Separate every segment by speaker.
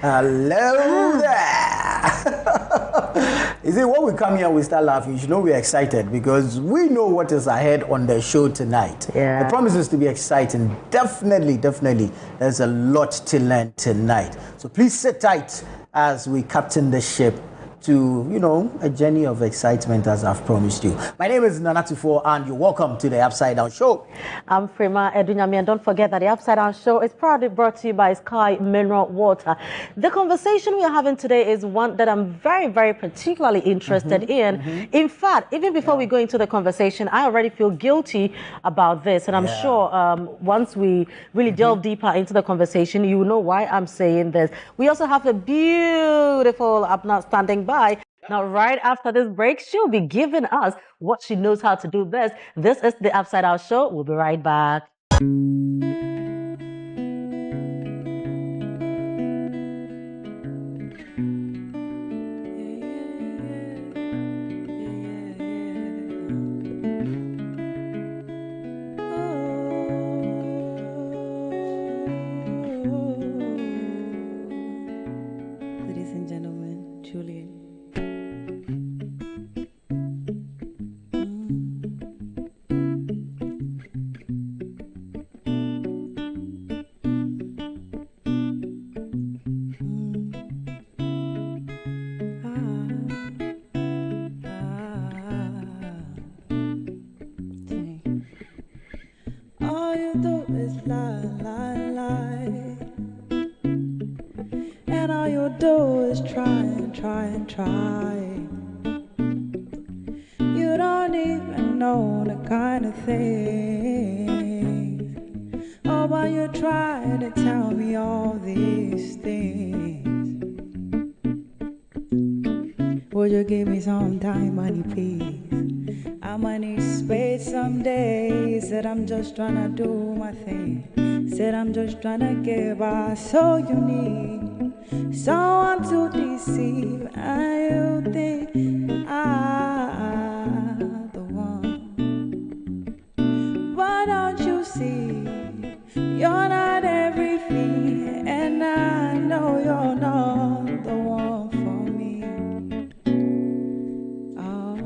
Speaker 1: Hello there. You see, when we come here, we start laughing. You should know we're excited because we know what is ahead on the show tonight.
Speaker 2: Yeah.
Speaker 1: It promises to be exciting. Definitely. There's a lot to learn tonight. So please sit tight as we captain the ship to, a journey of excitement as I've promised you. My name is Nana Tufo and you're welcome to the Upside Down Show.
Speaker 2: I'm Frima Edunyami, and don't forget that the Upside Down Show is proudly brought to you by Sky Mineral Water. The conversation we are having today is one that I'm very, very particularly interested in. In fact, even before we go into the conversation, I already feel guilty about this, and I'm sure once we really delve deeper into the conversation, you will know why I'm saying this. We also have a beautiful Abna standing by. Now, right after this break, she'll be giving us what she knows how to do best. This is the Upside Down Show. We'll be right back.
Speaker 3: Ladies and gentlemen, Julian. All you do is lie, lie, lie. And all you do is try and try and try. You don't even know the kind of things. Oh, but you try to tell me all these things. Would you give me some time, money, please? I'ma need space some days. Said I'm just tryna do my thing. Said I'm just tryna get by. So you need someone to deceive, and you think I'm the one. Why don't you see you're not everything, and I know you're not the one for me. Oh,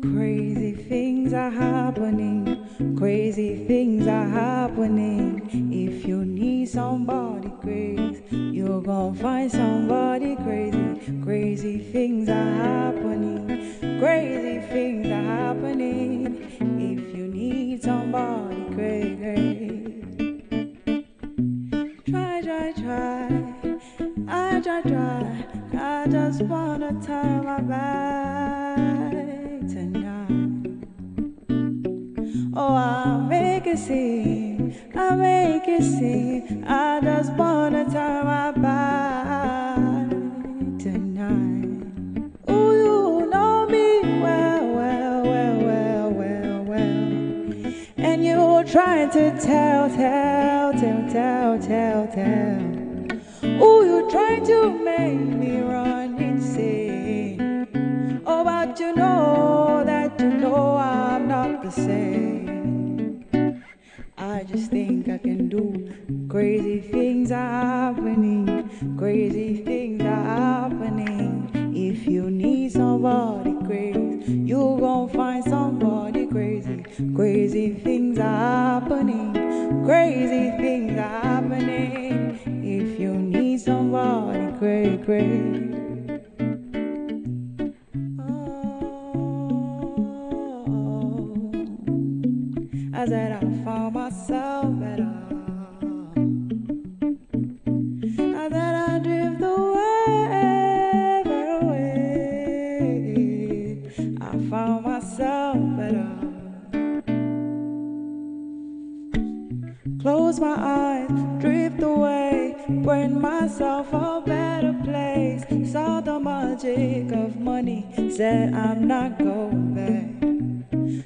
Speaker 3: crazy things are happening. Crazy things are happening. If you need somebody crazy, you're gonna find somebody crazy. Crazy things are happening. Crazy things are happening. If you need somebody crazy. Try. I just wanna turn my back tonight. Oh, I make it seem. I just wanna turn my back tonight. Ooh, you know me well. And you're trying to tell. Ooh, you're trying to make me run insane. Oh, but you know that I'm not the same. I just think I can do. Crazy things are happening. Crazy things are happening. If you need somebody crazy, you gon' find somebody crazy. Crazy things are happening. Crazy things are happening. If you need somebody crazy. I said I found myself better. I said I drift away, far away. I found myself better. Close my eyes, drift away, bring myself a better place. Saw the magic of money, said I'm not going back.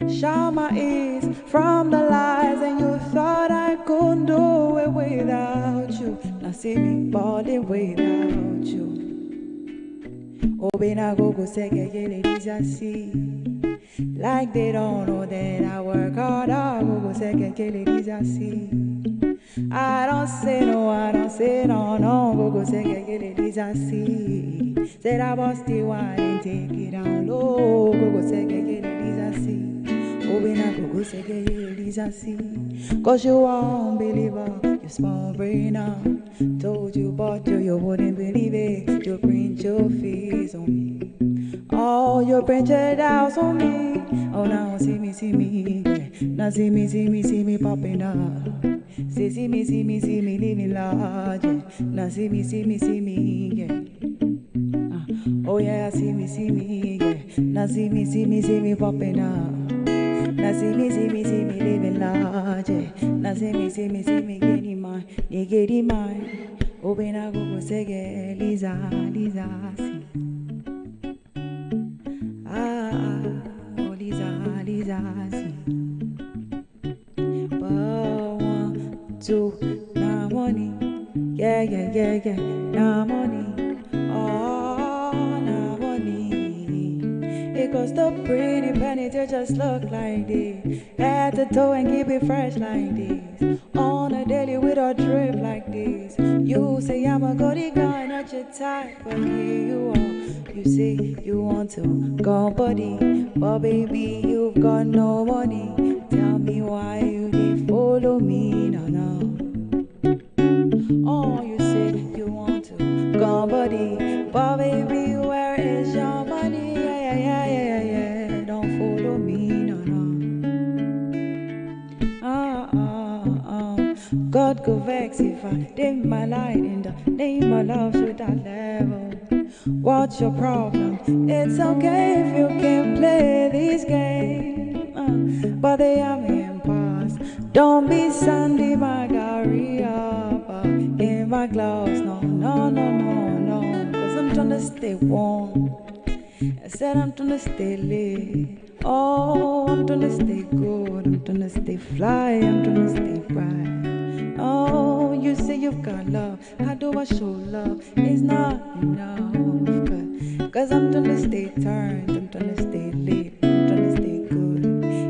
Speaker 3: Shut my ears from the lies, and you thought I couldn't do it without you. Now see me balling without you. Oh, ben I go say get it I see. Like they don't know that I work hard. I go say get it I see. I don't say no, no, go go say get it Dyslexic. Said I was the one and take it down low. Go go say get it Dyslexic. Oh, when I go go say get it Dyslexic. 'Cause you are unbeliever, you small brain now. Told you but you wouldn't believe it. You print your face on me. Oh, you print your doubts on me. Oh, now see me, yeah. Now see me popping up. See me living large. Yeah. Now see me, yeah. Oh yeah, see me, yeah. Now see me popping up. Now see me living large. Yeah. Now see me getting mine. Oh, when I go say yeah, Lisa, see. Oh, Lisa, see. But 1, 2, now money. Yeah. Now money. Oh, now money. It costs the pretty penny to just look like this. Head to toe and keep it fresh like this. On a daily with a drip like this. You say I'm a goody guy, not your type, but here you are. You say you want to go buddy, but baby you've got no money. Tell me why you didn't follow me, no. Oh, you say you want to go buddy, but baby where is your money? Yeah. Don't follow me, no. God go vex if I dim my light in the name of love to that level. What's your problem? It's okay if you can play this game, but they are me in past. Don't be Sandy Margarita in my gloves, no. 'Cause I'm trying to stay warm. I said I'm trying to stay lit. Oh, I'm trying to stay good. I'm trying to stay fly. I'm trying to stay bright. Oh, you say you've got love. How do I show love? It's not enough. Cause I'm trying to stay turned. I'm trying to stay lit. I'm trying to stay good.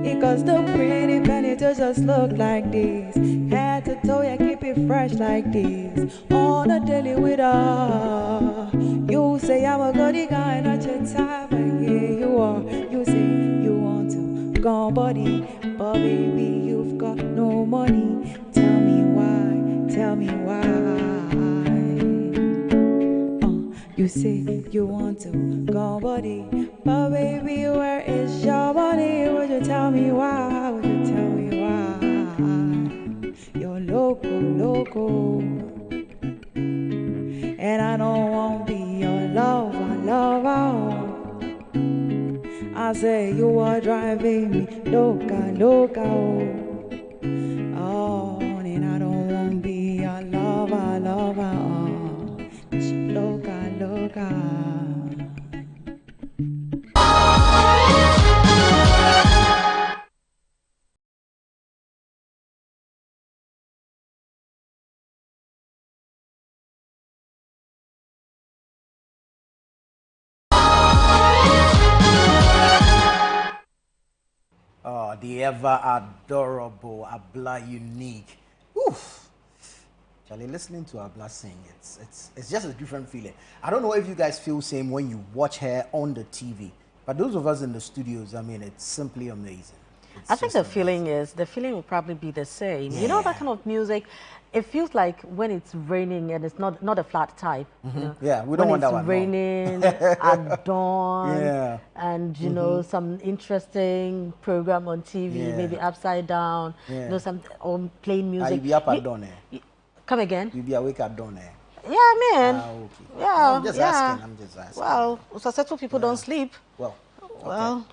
Speaker 3: It costs the pretty penny to just look like this. Head to toe, yeah, keep it fresh like this. On a daily with her. You say I'm a goody guy, not your type, but yeah, you are. You say you want to go buddy, but baby, you've got no money. Tell me why. You say you want to go buddy, but baby, where is your money? Would you tell me why? You're loco. And I don't want to be your lover. I say you are driving me loca. Oh, and I don't want to be your lover. Loca.
Speaker 1: Oh, the ever adorable Abla Unique. Oof. Charlie, listening to Abla sing, it's just a different feeling. I don't know if you guys feel the same when you watch her on the TV, but those of us in the studios, I mean, it's simply amazing.
Speaker 2: I think the feeling will probably be the same. Yeah. You know, that kind of music, it feels like when it's raining and it's not a flat type. You know?
Speaker 1: Yeah, we don't want that one.
Speaker 2: When it's raining at dawn, and you know, some interesting program on TV, maybe Upside Down, you know, some or playing music.
Speaker 1: You'll be up at dawn.
Speaker 2: Come again?
Speaker 1: You'll be awake at dawn.
Speaker 2: Yeah, man.
Speaker 1: Okay.
Speaker 2: Yeah,
Speaker 1: I'm just asking.
Speaker 2: Well, successful people don't sleep.
Speaker 1: Well,
Speaker 2: okay.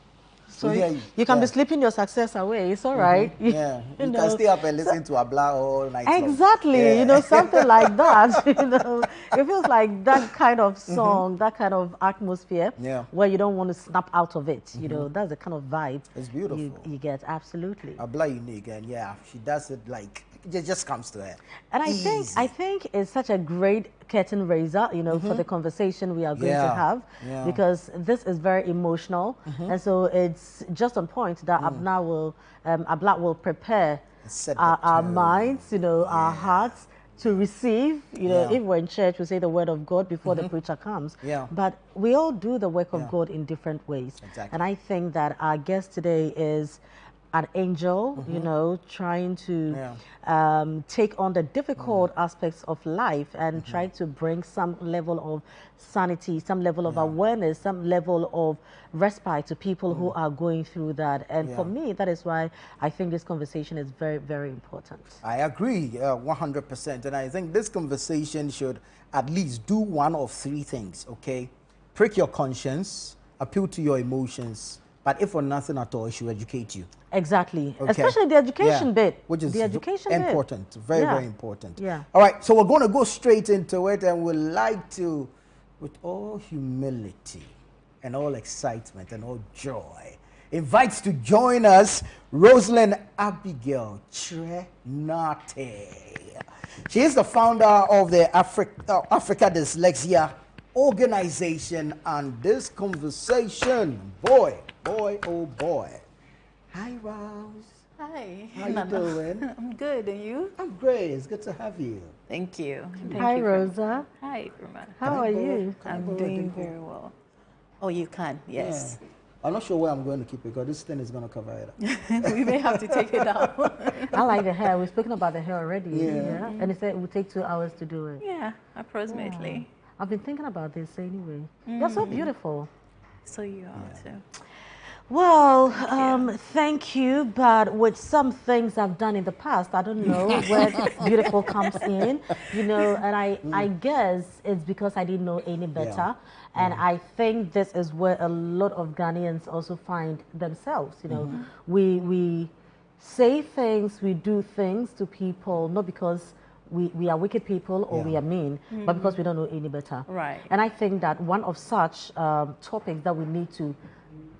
Speaker 2: So you can be sleeping your success away. It's all right.
Speaker 1: You can stay up and listen to Abla all night.
Speaker 2: Exactly. You know, something like that. You know, it feels like that kind of song, that kind of atmosphere, where you don't want to snap out of it. You know, that's the kind of vibe.
Speaker 1: It's beautiful.
Speaker 2: You get absolutely.
Speaker 1: Abla unique, and she does it like it just comes to her.
Speaker 2: And I think it's such a great curtain raiser, you know, for the conversation we are going to have, because this is very emotional, and so it's just on point that Abla will prepare our minds, you know, our hearts to receive, you know,
Speaker 1: Yeah.
Speaker 2: if we're in church, we say the word of God before the preacher comes.
Speaker 1: Yeah.
Speaker 2: But we all do the work of
Speaker 1: Yeah.
Speaker 2: God in different ways.
Speaker 1: Exactly.
Speaker 2: And I think that our guest today is an angel, you know, trying to take on the difficult aspects of life and try to bring some level of sanity, some level of awareness, some level of respite to people who are going through that. And for me, that is why I think this conversation is very, very important.
Speaker 1: I agree 100%. And I think this conversation should at least do one of three things, okay? Prick your conscience, appeal to your emotions, but if for nothing at all, it should educate you.
Speaker 2: Exactly.
Speaker 1: Okay.
Speaker 2: Especially the education bit.
Speaker 1: Which is
Speaker 2: the education
Speaker 1: important.
Speaker 2: bit.
Speaker 1: Very, very important.
Speaker 2: Yeah.
Speaker 1: All right, so we're going to go straight into it, and we'd like to, with all humility and all excitement and all joy, invites to join us Rosalin Abigail Kyere-Nartey. She is the founder of the Africa Dyslexia Organization, and this conversation, boy, oh boy. Hi, Rose.
Speaker 4: Hi.
Speaker 1: How you doing?
Speaker 4: I'm good, and you?
Speaker 1: I'm great. It's good to have you.
Speaker 4: Thank you.
Speaker 2: Hi, Rosa.
Speaker 4: Hi, Irma.
Speaker 2: How are you?
Speaker 4: I'm doing very well. Oh, you can? Yes.
Speaker 1: Yeah. I'm not sure where I'm going to keep it because this thing is going to cover it up.
Speaker 4: We may have to take it out.
Speaker 2: I like the hair. We've spoken about the hair already.
Speaker 1: Yeah.
Speaker 2: And it said it would take 2 hours to do it.
Speaker 4: Yeah, approximately.
Speaker 2: I've been thinking about this anyway. You're so beautiful.
Speaker 4: So you are too.
Speaker 2: Well, thank you, but with some things I've done in the past, I don't know where beautiful comes in, you know, and I guess it's because I didn't know any better. And I think this is where a lot of Ghanaians also find themselves, you know. We say things, we do things to people, not because we are wicked people or we are mean, but because we don't know any better.
Speaker 4: Right.
Speaker 2: And I think that one of such topics that we need to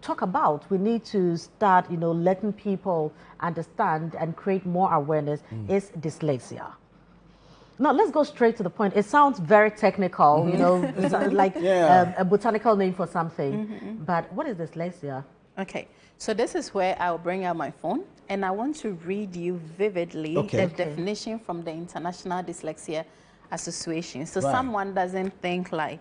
Speaker 2: talk about, we need to start, you know, letting people understand and create more awareness is dyslexia. Now, let's go straight to the point. It sounds very technical, you know, it's like a botanical name for something. But what is dyslexia?
Speaker 4: Okay, so this is where I'll bring out my phone, and I want to read you vividly the definition from the International Dyslexia Association. So someone doesn't think like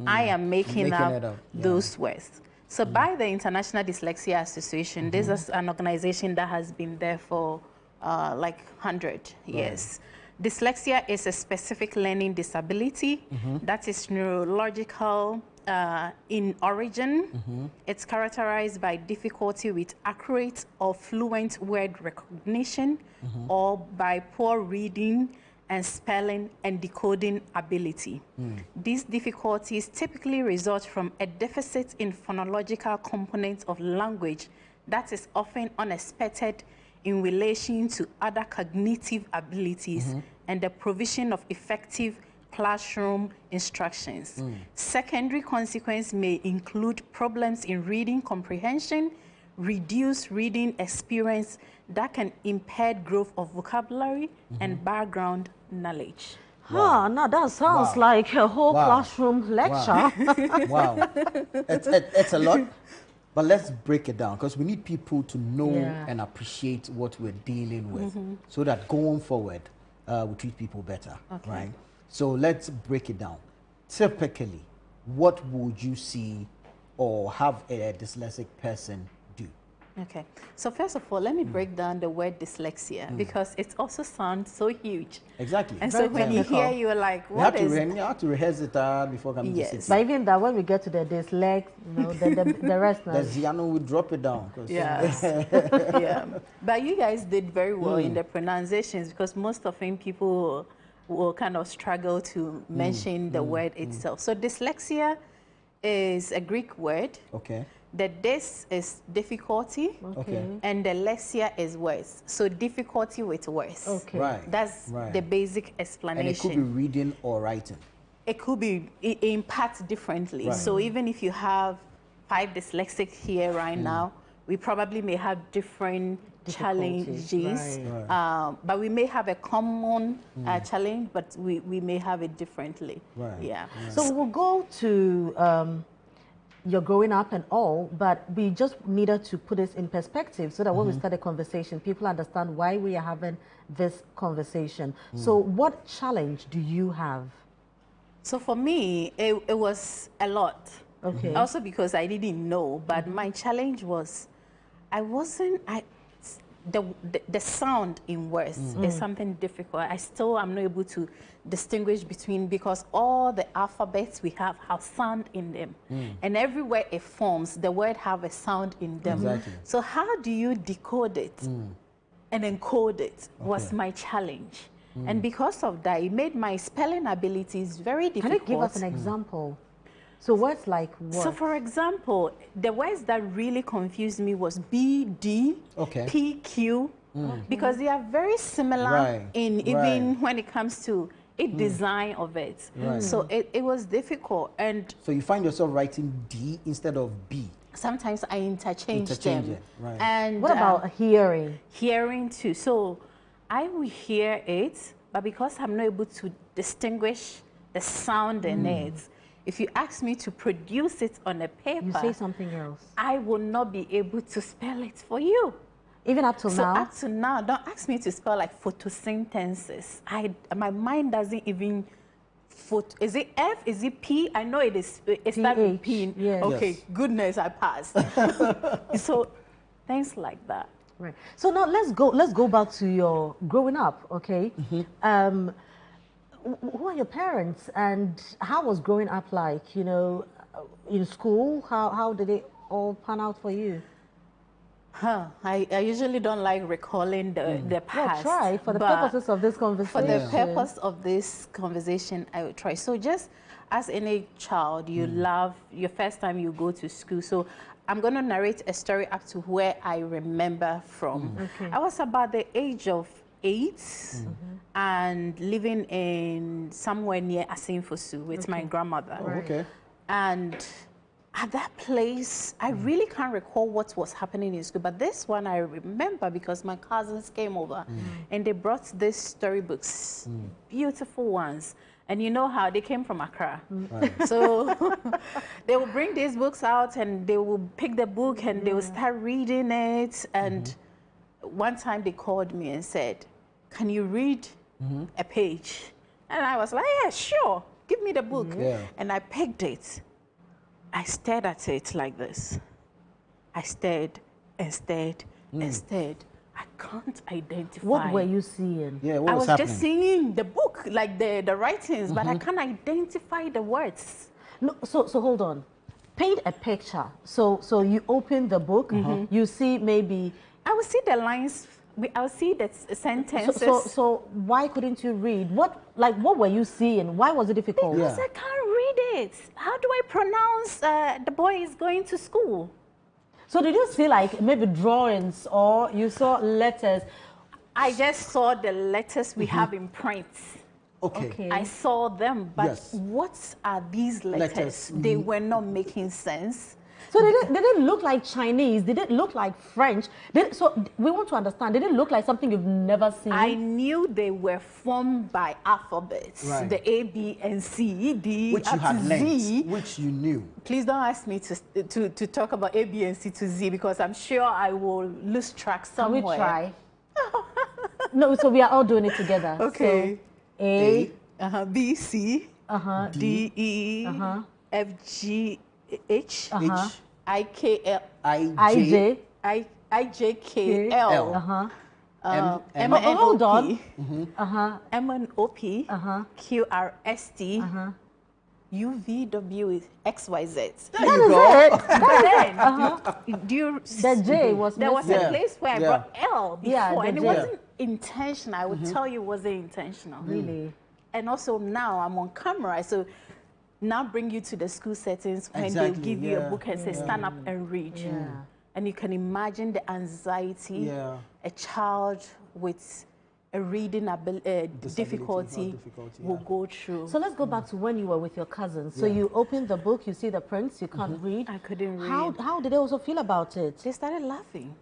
Speaker 4: I am making up those words. So by the International Dyslexia Association, this is an organization that has been there for like 100 years. Dyslexia is a specific learning disability that is neurological in origin. It's characterized by difficulty with accurate or fluent word recognition or by poor reading and spelling and decoding ability. These difficulties typically result from a deficit in phonological components of language that is often unexpected in relation to other cognitive abilities and the provision of effective classroom instructions. Secondary consequences may include problems in reading comprehension, reduced reading experience that can impair growth of vocabulary and background knowledge.
Speaker 2: Now that sounds like a whole classroom lecture.
Speaker 1: Wow. It's a lot, but let's break it down because we need people to know and appreciate what we're dealing with so that going forward, we treat people better, right? So let's break it down. Typically, what would you see or have a dyslexic person do?
Speaker 4: Okay, so first of all, let me break down the word dyslexia because it also sounds so huge.
Speaker 1: Exactly.
Speaker 4: And so when you hear, you're like, what is...
Speaker 1: You have to rehearse it before coming to sit.
Speaker 2: But even that, when we get to the dyslex, you know, the rest now.
Speaker 1: The Ziano will drop it down.
Speaker 4: Yes. But you guys did very well in the pronunciations because most often people will kind of struggle to mention the word itself. So dyslexia is a Greek word.
Speaker 1: Okay.
Speaker 4: The dys is difficulty, and the lexia is words. So difficulty with words.
Speaker 2: Okay.
Speaker 1: Right.
Speaker 4: That's the basic explanation.
Speaker 1: And it could be reading or writing.
Speaker 4: It could be in parts differently. Right. So even if you have 5 dyslexic here right now, we probably may have different challenges, but we may have a common challenge, but we may have it differently.
Speaker 1: Right.
Speaker 4: Yeah.
Speaker 2: So we'll go to you're growing up and all, but we just needed to put this in perspective so that when we start a conversation, people understand why we are having this conversation. So what challenge do you have? So
Speaker 4: for me, it was a lot. Okay. Also because I didn't know, but my challenge was the sound in words is something difficult. I still am not able to distinguish between, because all the alphabets we have sound in them. And everywhere it forms, the word have a sound in them. Exactly. So how do you decode it and encode it was my challenge. And because of that, it made my spelling abilities very difficult.
Speaker 2: Can you give us an example? So words like what?
Speaker 4: So for example, the words that really confused me was B, D, P, Q, because they are very similar in even when it comes to design of it. So it was difficult. And
Speaker 1: so you find yourself writing D instead of B?
Speaker 4: Sometimes I interchange them. And
Speaker 2: what about hearing?
Speaker 4: Hearing too. So I will hear it, but because I'm not able to distinguish the sound in it, if you ask me to produce it on a paper,
Speaker 2: you say something else.
Speaker 4: I will not be able to spell it for you.
Speaker 2: Even up to now?
Speaker 4: Up to now, don't ask me to spell like photosynthesis. My mind doesn't even. Is it F? Is it P? I know it is. It's that P.
Speaker 2: Yes.
Speaker 4: Okay, goodness, I passed. So things like that.
Speaker 2: Right. So now let's go back to your growing up. Okay. Who are your parents, and how was growing up like? You know, in school, how did it all pan out for you?
Speaker 4: I usually don't like recalling the past.
Speaker 2: Well, try for the purposes of this conversation.
Speaker 4: For the purpose of this conversation, I would try. So just as any child, you love your first time you go to school. So I'm going to narrate a story up to where I remember from. I was about the age of 8 and living in somewhere near Asinfosu with my grandmother. And at that place, I really can't recall what was happening in school, but this one I remember because my cousins came over and they brought these storybooks, beautiful ones. And you know how they came from Accra. So they will bring these books out and they will pick the book and they will start reading it. And one time they called me and said, "Can you read a page?" And I was like, "Yeah, sure. Give me the book." And I picked it. I stared at it like this. I stared and stared and stared. I can't identify.
Speaker 2: What were you seeing?
Speaker 1: Yeah, what
Speaker 4: I
Speaker 1: was
Speaker 4: was just seeing the book, like the writings, but I can't identify the words.
Speaker 2: No, so hold on. Paint a picture. So you open the book, you see maybe...
Speaker 4: I will see the lines, I will see the sentences.
Speaker 2: So why couldn't you read? What were you seeing? Why was it difficult?
Speaker 4: Because I can't read it. How do I pronounce the boy is going to school?
Speaker 2: So did you see like maybe drawings or you saw letters?
Speaker 4: I just saw the letters we have in print.
Speaker 1: Okay.
Speaker 4: I saw them, but what are these letters? They were not making sense.
Speaker 2: So they didn't look like Chinese. They didn't look like French. So we want to understand. They didn't look like something you've never seen.
Speaker 4: I knew they were formed by alphabets. The A, B, and C, D,
Speaker 1: which you had learned, which you knew.
Speaker 4: Please don't ask me to talk about A, B, and C to Z because I'm sure I will lose track somewhere.
Speaker 2: Can we try? No, so we are all doing it together.
Speaker 4: Okay.
Speaker 2: So, A,
Speaker 4: B, C, D, E, F, G, H, I, K, L,
Speaker 2: I, J,
Speaker 4: I, J, K, L, M, N, O, P, M, N, O, P, Q, R, S, T, U, V, W, X, Y, Z.
Speaker 2: There you go.
Speaker 4: The
Speaker 2: J was
Speaker 4: there was a place where I brought L before, and it wasn't intentional. I would tell you it wasn't intentional.
Speaker 2: Really?
Speaker 4: And also now I'm on camera, so now bring you to the school settings when they give you a book and say stand up and read. And you can imagine the anxiety a child with a reading difficulty will go through.
Speaker 2: So let's go back to when you were with your cousins. So you open the book, you see the prints, you can't read.
Speaker 4: I couldn't read.
Speaker 2: How did they also feel about it?
Speaker 4: They started laughing.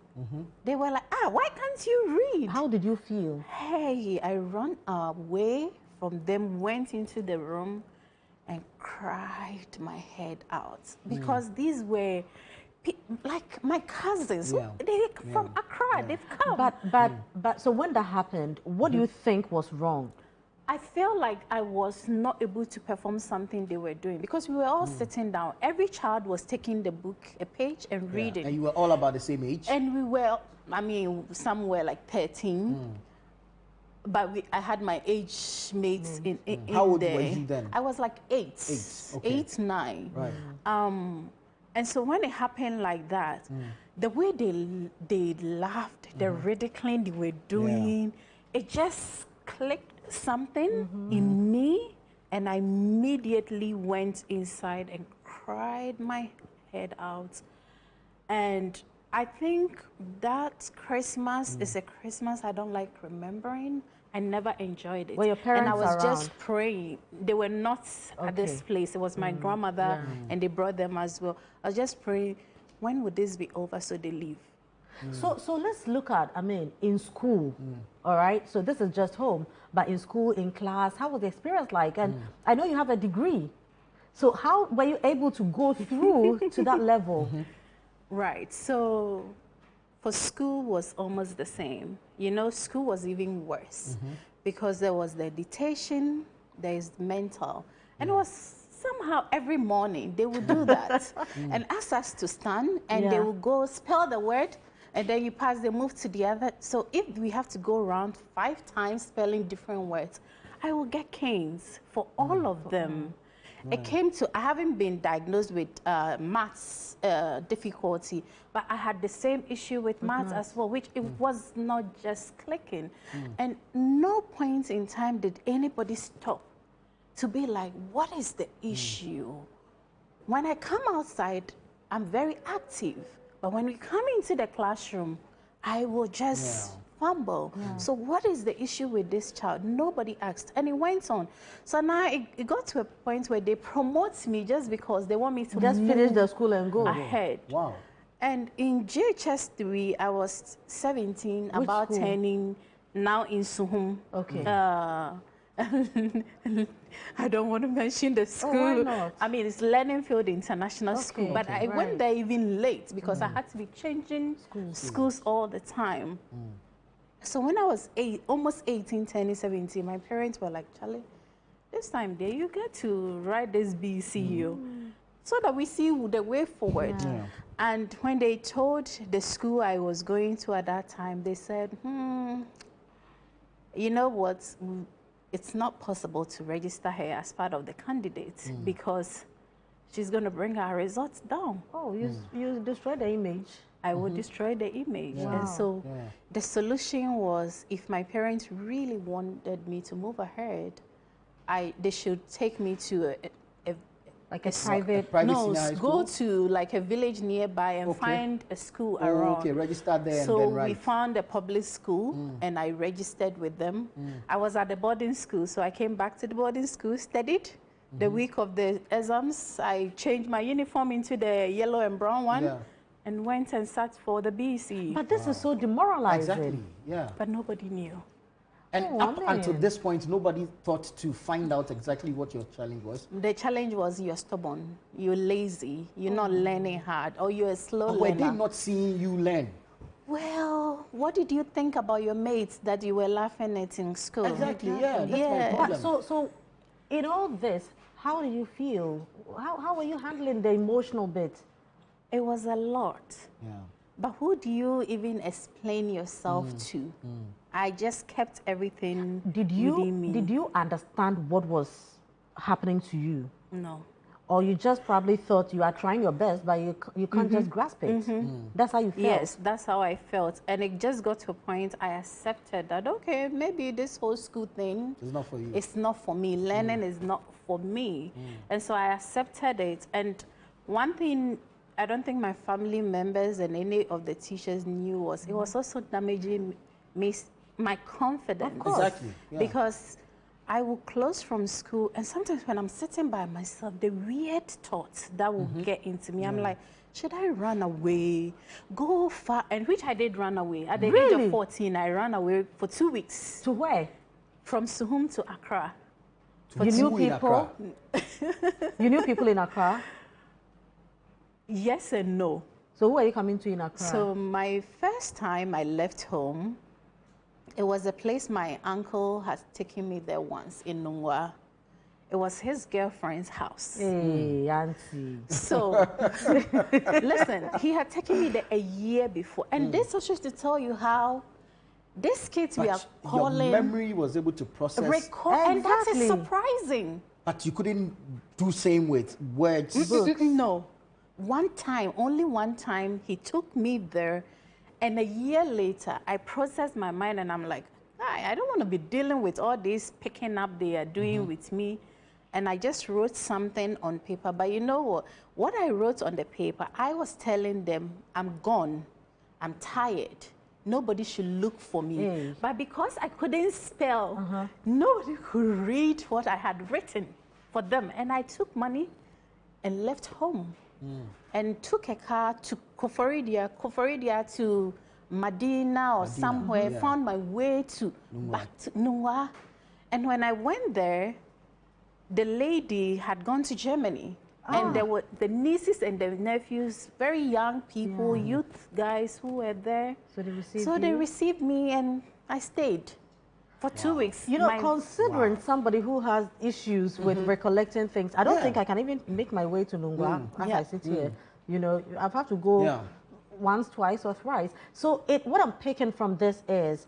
Speaker 4: They were like, why can't you read?
Speaker 2: How did you feel?
Speaker 4: Hey, I ran away from them, went into the room, and cried my head out because these were like my cousins. They from Accra. They've come.
Speaker 2: But so when that happened, what do you think was wrong?
Speaker 4: I felt like I was not able to perform something they were doing because we were all sitting down. Every child was taking the book, a page, and reading.
Speaker 1: And you were all about the same age?
Speaker 4: And we were, I mean, some were like 13. But I had my age mates in
Speaker 1: How old
Speaker 4: there.
Speaker 1: were you then?
Speaker 4: I was like 8.
Speaker 1: 8, okay.
Speaker 4: 8, 9.
Speaker 1: Right.
Speaker 4: And so when it happened like that, the way they laughed, the ridiculing they were doing, it just clicked something in me, and I immediately went inside and cried my head out. And I think that Christmas is a Christmas I don't like remembering. I never enjoyed it.
Speaker 2: Were your parents
Speaker 4: and I was
Speaker 2: around?
Speaker 4: just praying. They were not at this place. It was my grandmother, and they brought them as well. I was just praying, when would this be over so they leave?
Speaker 2: So let's look at, I mean, in school, all right? So this is just home, but in school, in class, how was the experience like? And I know you have a degree. So how were you able to go through to that level?
Speaker 4: Right. So for school was almost the same. You know, school was even worse because there was the dictation, there is mental. And it was somehow every morning they would do that and ask us to stand, and they would go spell the word, and then you pass, they move to the other. So if we have to go around 5 times spelling different words, I will get canes for all of them. It came to, I haven't been diagnosed with maths difficulty, but I had the same issue with maths as well, which it was not just clicking. And no point in time did anybody stop to be like, what is the issue? When I come outside, I'm very active. But when we come into the classroom, I will just fumble. So what is the issue with this child? Nobody asked. And it went on. So now it got to a point where they promote me just because they want me to
Speaker 2: just finish the school and go
Speaker 4: ahead.
Speaker 1: Wow.
Speaker 4: And in JHS 3, I was 17,
Speaker 2: Which
Speaker 4: about
Speaker 2: school?
Speaker 4: turning now in Suhum.
Speaker 2: Okay.
Speaker 4: I don't want to mention the school.
Speaker 2: Oh, why not?
Speaker 4: I mean, it's Learning Field International School, but I went there even late because I had to be changing schools all the time. So when I was almost 18, turning 17, my parents were like, Charlie, this time there you get to write this BCU so that we see the way forward. And when they told the school I was going to at that time, they said, you know what? It's not possible to register her as part of the candidates because she's going to bring our results down.
Speaker 2: Oh, you destroyed the image.
Speaker 4: I would destroy the image. And so the solution was, if my parents really wanted me to move ahead, they should take me to
Speaker 2: a private
Speaker 4: no, go to like a village nearby and find a school around.
Speaker 1: Okay, register there
Speaker 4: so
Speaker 1: and then
Speaker 4: we found a public school and I registered with them. I was at the boarding school, so I came back to the boarding school, studied. The week of the exams, I changed my uniform into the yellow and brown one and went and sat for the BC.
Speaker 2: But this is so demoralizing.
Speaker 1: Exactly,
Speaker 4: But nobody knew.
Speaker 1: And up until this point, nobody thought to find out exactly what your challenge was?
Speaker 4: The challenge was you're stubborn, you're lazy, you're not learning hard, or you're a slow learner.
Speaker 1: Were they not seeing you learn?
Speaker 4: Well, what did you think about your mates that you were laughing at in school?
Speaker 1: Exactly, that's my problem.
Speaker 2: But so in all this, how do you feel? How were you handling the emotional bit?
Speaker 4: It was a lot. But who do you even explain yourself to? I just kept everything within me.
Speaker 2: Did you understand what was happening to you?
Speaker 4: No.
Speaker 2: Or you just probably thought you are trying your best, but you can't just grasp it? That's how you felt?
Speaker 4: Yes, that's how I felt. And it just got to a point I accepted that, okay, maybe this whole school thing
Speaker 1: it's not for you.
Speaker 4: It's not for me. Learning is not for me. And so I accepted it. And one thing I don't think my family members and any of the teachers knew was it was also damaging my confidence.
Speaker 2: Of course.
Speaker 1: Exactly.
Speaker 4: Because I will close from school, and sometimes when I'm sitting by myself, the weird thoughts that will get into me, I'm like, should I run away, go far? And which I did run away. At the age of 14, I ran away for 2 weeks.
Speaker 2: To where?
Speaker 4: From Suhum to Accra.
Speaker 2: You knew people? You knew people in Accra?
Speaker 4: Yes and no.
Speaker 2: So who are you coming to in Accra?
Speaker 4: So my first time I left home, it was a place my uncle had taken me there once in Nungwa. It was his girlfriend's house.
Speaker 2: Hey, auntie.
Speaker 4: So, listen, he had taken me there a year before. And this was just to tell you how these kids we are calling...
Speaker 1: Your memory was able to process...
Speaker 4: And that is surprising.
Speaker 1: But you couldn't do same with words?
Speaker 4: No. One time, only one time, he took me there. And a year later, I processed my mind and I'm like, I don't want to be dealing with all this picking up they are doing with me. And I just wrote something on paper. But you know what? What I wrote on the paper, I was telling them, I'm gone. I'm tired. Nobody should look for me. But because I couldn't spell, nobody could read what I had written for them. And I took money and left home. And took a car to Koforidia to Medina or somewhere, found my way to back to Nungwa. And when I went there, the lady had gone to Germany. And there were the nieces and the nephews, very young people, youth guys who were there.
Speaker 2: So
Speaker 4: they received me and I stayed for 2 weeks.
Speaker 2: You know, considering somebody who has issues with recollecting things, I don't think I can even make my way to Nungwa as I sit here. You know, I've had to go once, twice, or thrice. So what I'm picking from this is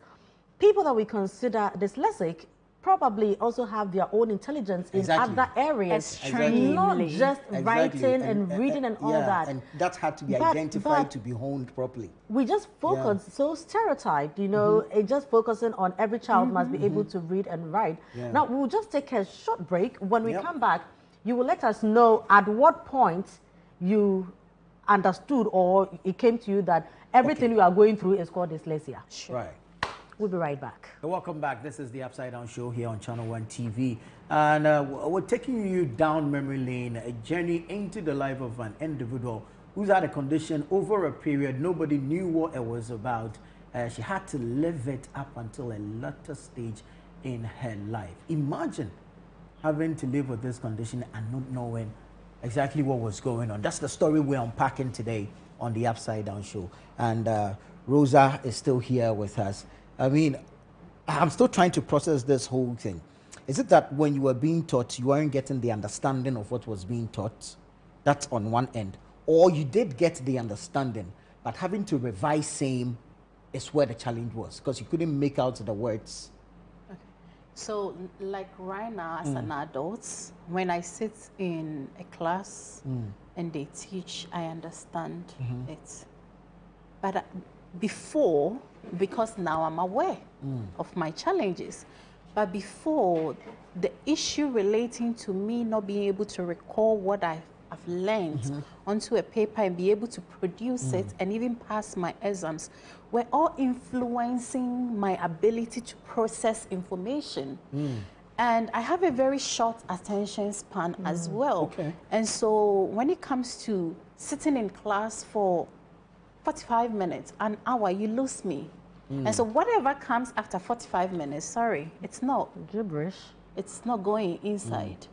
Speaker 2: people that we consider dyslexic probably also have their own intelligence in other areas, not just writing and reading and all that.
Speaker 1: And that had to be identified to be honed properly.
Speaker 2: We just focus so stereotyped, you know, it just focusing on every child must be able to read and write. Now we'll just take a short break. When we come back, you will let us know at what point you understood or it came to you that everything you are going through is called dyslexia.
Speaker 1: Right.
Speaker 2: We'll be right back.
Speaker 1: Welcome back. This is the Upside Down Show here on Channel 1 TV. And we're taking you down memory lane, a journey into the life of an individual who's had a condition over a period. Nobody knew what it was about. She had to live it up until a later stage in her life. Imagine having to live with this condition and not knowing exactly what was going on. That's the story we're unpacking today on the Upside Down Show. And Rosa is still here with us. I mean, I'm still trying to process this whole thing. Is it that when you were being taught, you weren't getting the understanding of what was being taught? That's on one end. Or you did get the understanding, but having to revise same is where the challenge was, because you couldn't make out the words.
Speaker 4: Okay. So, like right now as an adult, when I sit in a class and they teach, I understand it. But before, because now I'm aware of my challenges, but before, the issue relating to me not being able to recall what I've learned onto a paper and be able to produce it and even pass my exams were all influencing my ability to process information. And I have a very short attention span as well. And so when it comes to sitting in class for 45 minutes, an hour, you lose me. And so whatever comes after 45 minutes, sorry, it's not
Speaker 2: gibberish.
Speaker 4: It's not going inside.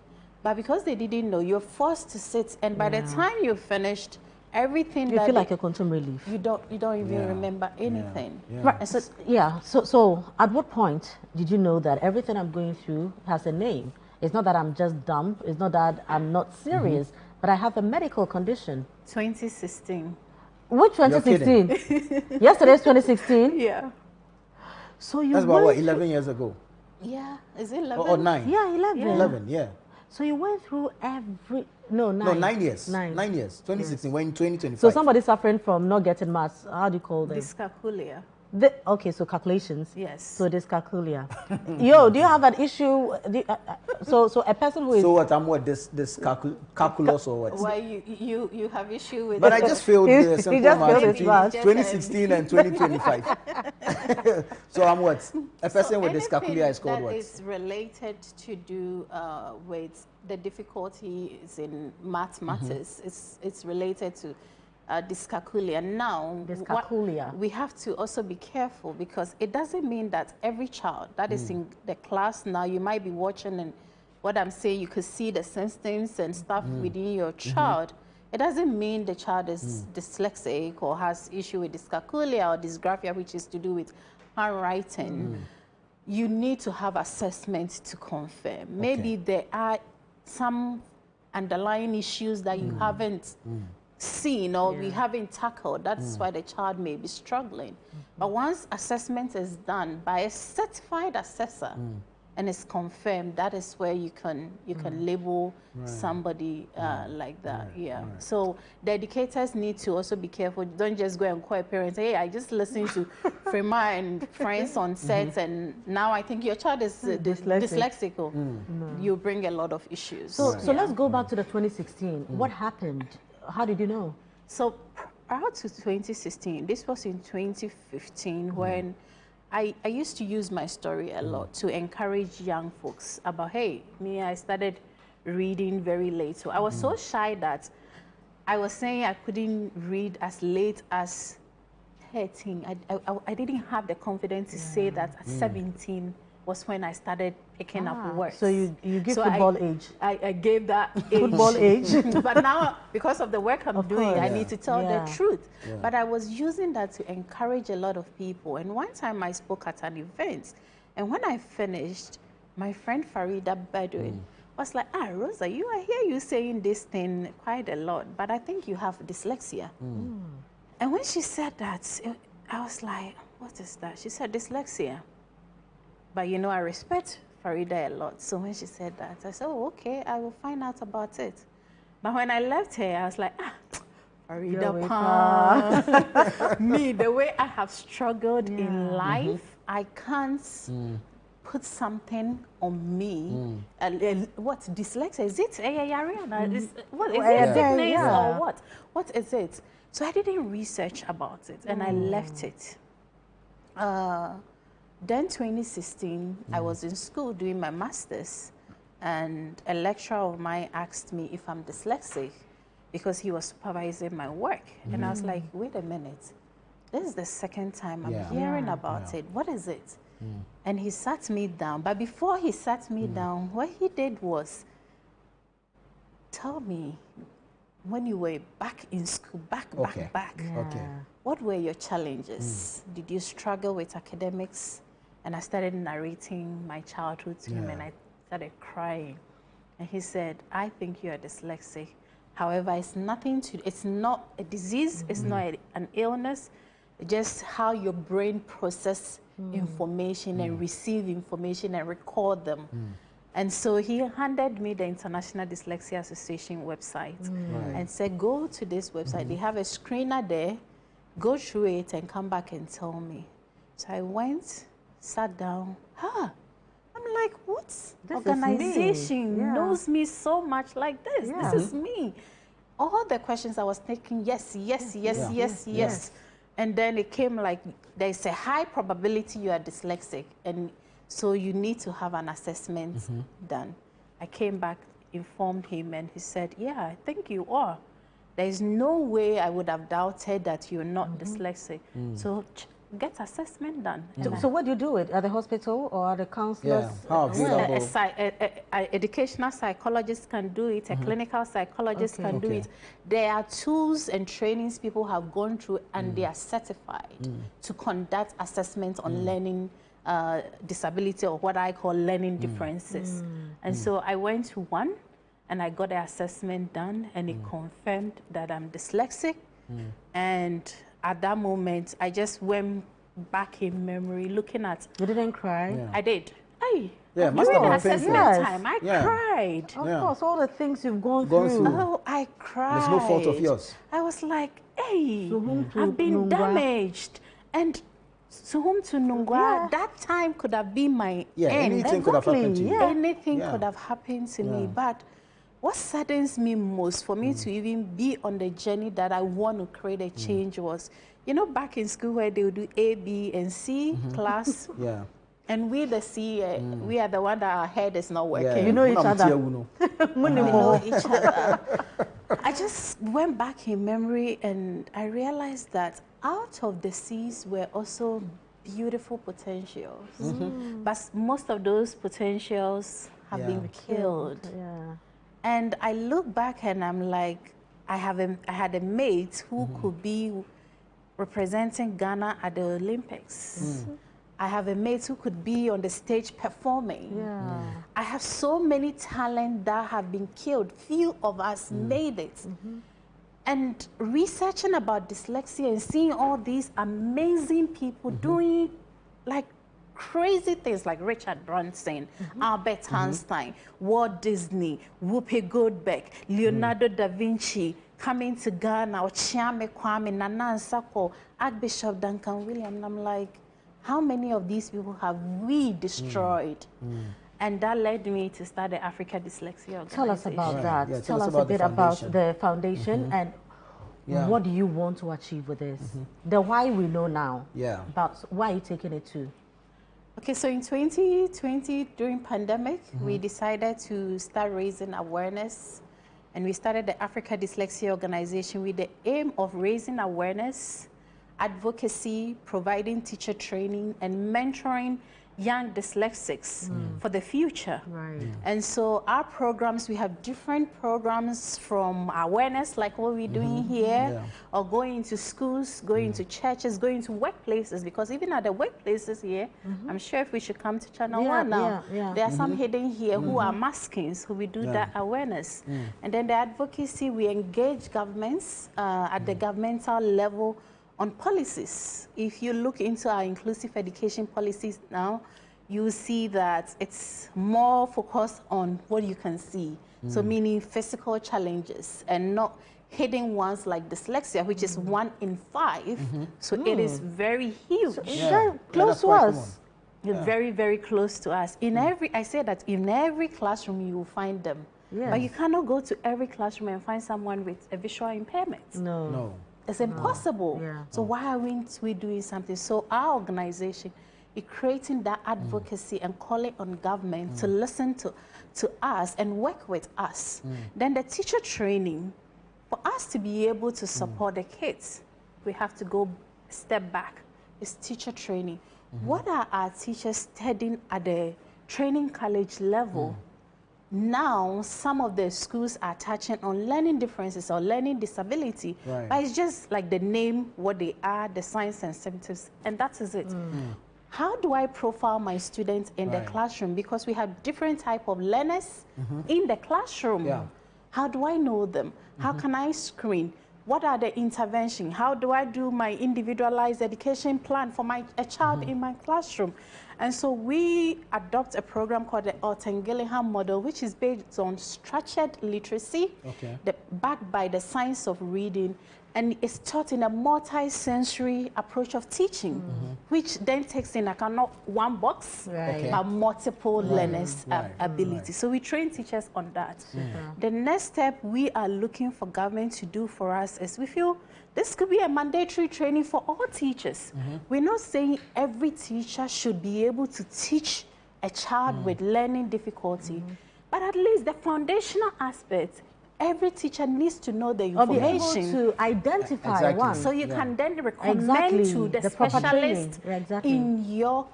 Speaker 4: But because they didn't know, you're forced to sit, and by the time you've finished everything,
Speaker 2: you feel like a quantum relief.
Speaker 4: You don't even remember anything.
Speaker 2: Right. And so, so at what point did you know that everything I'm going through has a name? It's not that I'm just dumb. It's not that I'm not serious, but I have a medical condition.
Speaker 4: 2016.
Speaker 2: Which 2016? Yesterday's 2016?
Speaker 4: Yeah.
Speaker 2: So you
Speaker 1: That's about what, 11 years ago?
Speaker 4: Yeah, is it 11?
Speaker 1: Or 9?
Speaker 2: Yeah, 11.
Speaker 1: 11, yeah.
Speaker 2: So you went through every... No, 9.
Speaker 1: No, 9 years.
Speaker 2: 9.
Speaker 1: 9 years. 2016, when 2025.
Speaker 2: So somebody suffering from not getting maths, how do you call them?
Speaker 4: Dyscalculia.
Speaker 2: Okay, so calculations.
Speaker 4: Yes.
Speaker 2: So dyscalculia. Yo, do you have an issue? So a person who is...
Speaker 1: So what, I'm what, this calculus or what?
Speaker 4: Why you have issue with...
Speaker 1: But I just failed the simple math between 2016 and 2025. So I'm what? A person with dyscalculia is called what?
Speaker 4: That is related to do with the difficulties in math matters. It's related to dyscalculia. Now, we have to also be careful, because it doesn't mean that every child that is in the class now, you might be watching and what I'm saying, you could see the symptoms and stuff within your child, it doesn't mean the child is dyslexic or has issue with dyscalculia or dysgraphia, which is to do with handwriting. You need to have assessment to confirm. Maybe there are some underlying issues that you haven't seen or we haven't tackled. That's why the child may be struggling. But once assessment is done by a certified assessor and it's confirmed, that is where you can label somebody like that. So the educators need to also be careful. Don't just go and call a parent, hey, I just listened to Frema and friends on sets and now I think your child is dyslexic. You bring a lot of issues.
Speaker 2: So let's go back to the 2016. What happened? How did you know?
Speaker 4: So prior to 2016, this was in 2015 when I used to use my story a lot to encourage young folks about, hey, I started reading very late. So I was so shy that I was saying I couldn't read as late as 13. I didn't have the confidence to say that at 17 was when I started picking up words.
Speaker 2: So you give football age?
Speaker 4: I gave that age.
Speaker 2: Football age.
Speaker 4: But now, because of the work I'm doing, I need to tell the truth. But I was using that to encourage a lot of people. And one time I spoke at an event, and when I finished, my friend Farida Bedouin was like, Rosa, I hear you saying this thing quite a lot, but I think you have dyslexia. And when she said that, I was like, what is that? She said dyslexia. But I respect Farida a lot. So when she said that, I said, oh, okay, I will find out about it. But when I left her, I was like, Farida, me, the way I have struggled in life, I can't put something on me. What, dyslexia? Is it what is it? Sickness or what? What is it? So I didn't research about it, and I left it. Then 2016, I was in school doing my master's, and a lecturer of mine asked me if I'm dyslexic because he was supervising my work. And I was like, wait a minute, this is the second time I'm hearing about it. What is it? And he sat me down. But before he sat me down, what he did was tell me, when you were back in school, back, what were your challenges? Did you struggle with academics? And I started narrating my childhood to him, and I started crying. And he said, I think you are dyslexic. However, it's not a disease, it's not an illness, just how your brain processes information and receive information and record them. And so he handed me the International Dyslexia Association website and said, go to this website. They have a screener there, go through it and come back and tell me. So I went, sat down. I'm like, what organization knows me so much like this? This is me. All the questions I was thinking, yes. And then it came like, there's a high probability you are dyslexic, and so you need to have an assessment done. I came back, informed him, and he said, yeah, I think you are. There is no way I would have doubted that you're not dyslexic. So get assessment done.
Speaker 2: So what do you do it? At the hospital or at the counselors?
Speaker 4: Educational psychologists can do it, a clinical psychologist can do it. There are tools and trainings people have gone through, and they are certified to conduct assessments on learning disability, or what I call learning differences. And so I went to one, and I got the assessment done, and it confirmed that I'm dyslexic. And at that moment, I just went back in memory, looking at...
Speaker 2: You didn't cry?
Speaker 4: I did. During
Speaker 1: the
Speaker 4: assessment time, I cried.
Speaker 2: Of course, all the things you've gone through.
Speaker 4: Oh, I cried.
Speaker 1: There's no fault of yours.
Speaker 4: I was like, hey, I've been damaged. And Suhum to Nungwa, that time could have been my end.
Speaker 1: Anything could have happened to you.
Speaker 4: Anything could have happened to me. But what saddens me most for me to even be on the journey that I want to create a change was, back in school where they would do A, B, and C class. And we, the C, we are the one that our head is not working.
Speaker 2: You know each other.
Speaker 4: We know each other. I just went back in memory, and I realized that out of the C's were also beautiful potentials. But most of those potentials have been killed. And I look back and I'm like, I had a mate who could be representing Ghana at the Olympics. I have a mate who could be on the stage performing. I have so many talents that have been killed. Few of us made it. And researching about dyslexia and seeing all these amazing people doing like crazy things like Richard Branson, Albert Einstein, Walt Disney, Whoopi Goldberg, Leonardo da Vinci, coming to Ghana, or Chiame Kwame, Nana Nsako, Archbishop Duncan Williams. And I'm like, how many of these people have we destroyed? And that led me to start the Africa Dyslexia Organization.
Speaker 2: Tell us about that. Yeah, tell us a bit about the foundation and what do you want to achieve with this? The why we know now. But why are you taking it to?
Speaker 4: Okay, so in 2020, during pandemic, we decided to start raising awareness, and we started the Africa Dyslexia Organization with the aim of raising awareness, advocacy, providing teacher training, and mentoring young dyslexics for the future. And so our programs, we have different programs, from awareness, like what we're doing here, or going into schools, going into churches, going to workplaces, because even at the workplaces here, I'm sure if we should come to Channel 1 now, there are some hidden here who are maskings, who we do that awareness. And then the advocacy, we engage governments at the governmental level on policies. If you look into our inclusive education policies now, you will see that it's more focused on what you can see. So meaning physical challenges and not hidden ones like dyslexia, which is 1 in 5. So it is very huge.
Speaker 2: So it's very close to us.
Speaker 4: Very, very close to us. In every, I say that in every classroom you will find them. But you cannot go to every classroom and find someone with a visual impairment.
Speaker 2: No.
Speaker 4: It's impossible. So why aren't we doing something? So our organization is creating that advocacy and calling on government to listen to us and work with us. Then the teacher training, for us to be able to support the kids, we have to go a step back. It's teacher training. What are our teachers studying at the training college level? Now, some of the schools are touching on learning differences or learning disability, but it's just like the name, what they are, the signs and symptoms, and that is it. How do I profile my students in the classroom? Because we have different type of learners in the classroom. How do I know them? How can I screen? What are the interventions? How do I do my individualized education plan for a child in my classroom? And so we adopt a program called the Orton-Gillingham model, which is based on structured literacy, backed by the science of reading, and it's taught in a multi-sensory approach of teaching, which then takes in account not one box, but multiple learners' ability. So we train teachers on that. The next step we are looking for government to do for us is we feel this could be a mandatory training for all teachers. We're not saying every teacher should be able to teach a child with learning difficulty, but at least the foundational aspect, every teacher needs to know the information.
Speaker 2: Or be able to identify one.
Speaker 4: So you can then recommend to the specialist in your